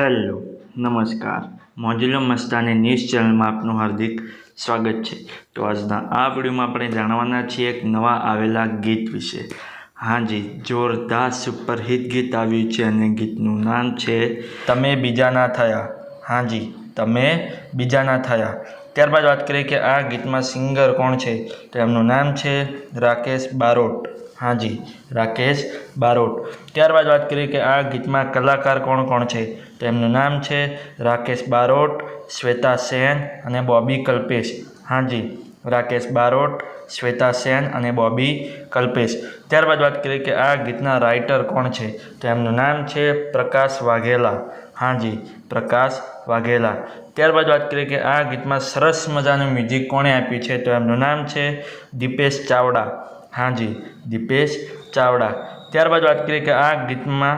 Hello નમસ્કાર મોજુલો Mastani news ચેનલમાં આપનું હાર્દિક સ્વાગત છે। તો આજના આ વિડીયોમાં આપણે જાણવાના છીએ એક નવા આવેલા ગીત વિશે। હાજી, જોરદાર સુપરહિટ ગીત આવ્યું છે અને ગીતનું નામ છે તમે બીજા ના થયા। હાજી, તમે બીજા ના થયા। ત્યારબાદ વાત કરીએ કે આ ગીતમાં સિંગર કોણ છે, તો એમનું નામ છે રાકેશ બારોટ। હાજી, રાકેશ બારોટ। ત્યારબાદ વાત કરીએ કે આ ગીતમાં કલાકાર કોણ કોણ છે, તો એમનું નામ છે રાકેશ બારોટ, શ્વેતા સેન અને બોબી કલ્પેશ। હાજી, રાકેશ બારોટ, શ્વેતા સેન અને બોબી કલ્પેશ। ત્યારબાદ વાત કરીએ કે આ ગીતના રાઇટર કોણ છે, તો એમનું નામ છે પ્રકાશ વાઘેલા। હાજી, પ્રકાશ વાઘેલા। ત્યારબાદ વાત કરીએ કે આ ગીતમાં સરસ મજાનું મ્યુઝિક કોણે આપ્યું છે, તો એમનું નામ છે દીપેશ ચાવડા। હાજી, દીપેશ ચાવડા। ત્યારબાદ વાત કરીએ કે આ ગીતમાં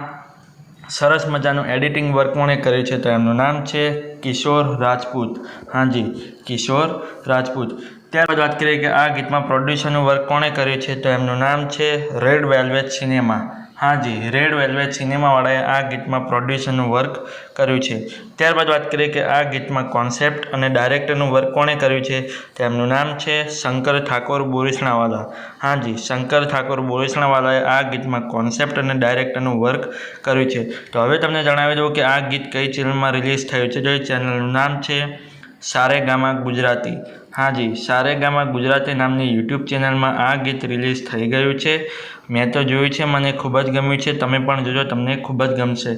સરસ મજાનું એડિટિંગ વર્ક કોણે કર્યું છે, તો એમનું નામ છે કિશોર રાજપૂત। હાજી, કિશોર રાજપૂત। ત્યારબાદ વાત કરીએ કે આ ગીતમાં પ્રોડ્યુસરનું વર્ક કોણે કર્યું છે, તો એમનું નામ છે રેડ વેલ્વેટ સિનેમા। હાજી, રેડ વેલ્વેટ સિનેમાવાળાએ આ ગીતમાં પ્રોડ્યુસરનું વર્ક કર્યું છે। ત્યારબાદ વાત કરીએ કે આ ગીતમાં કોન્સેપ્ટ અને ડાયરેક્ટરનું વર્ક કોણે કર્યું છે, તો એમનું નામ છે શંકર ઠાકોર બોરીસણાવાલા। હાજી, શંકર ઠાકોર બોરીસણાવાલાએ આ ગીતમાં કોન્સેપ્ટ અને ડાયરેક્ટરનું વર્ક કર્યું છે। તો હવે તમને જણાવી દઉં કે આ ગીત કઈ ચેનલમાં રિલીઝ થયું છે, તો એ ચેનલનું નામ છે સારેગામા ગુજરાતી। હાજી, સારેગામા ગુજરાતી નામની યુટ્યુબ ચેનલમાં આ ગીત રિલીઝ થઈ ગયું છે। મેં તો જોયું છે, મને ખૂબ જ ગમ્યું છે। તમે પણ જોજો, તમને ખૂબ જ ગમશે।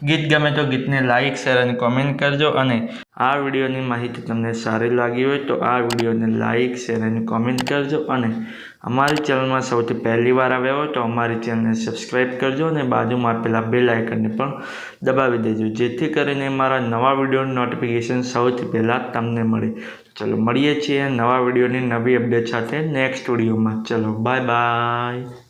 ગીત ગમે તો ગીતને લાઇક, શેર અને કોમેન્ટ કરજો અને આ વિડીયોની માહિતી તમને સારી લાગી હોય તો આ વિડીયોને લાઇક, શેર અને કોમેન્ટ કરજો અને અમારી ચેનલમાં સૌથી પહેલી વાર આવ્યા હોય તો અમારી ચેનલને સબસ્ક્રાઈબ કરજો અને બાજુમાં આપેલા બેલ આઇકનને પણ દબાવી દેજો, જેથી કરીને મારા નવા વિડીયોની નોટિફિકેશન સૌથી પહેલાં તમને મળે। ચલો મળીએ છીએ નવા વિડીયોની નવી અપડેટ સાથે નેક્સ્ટ વિડીયોમાં। ચલો બાય બાય।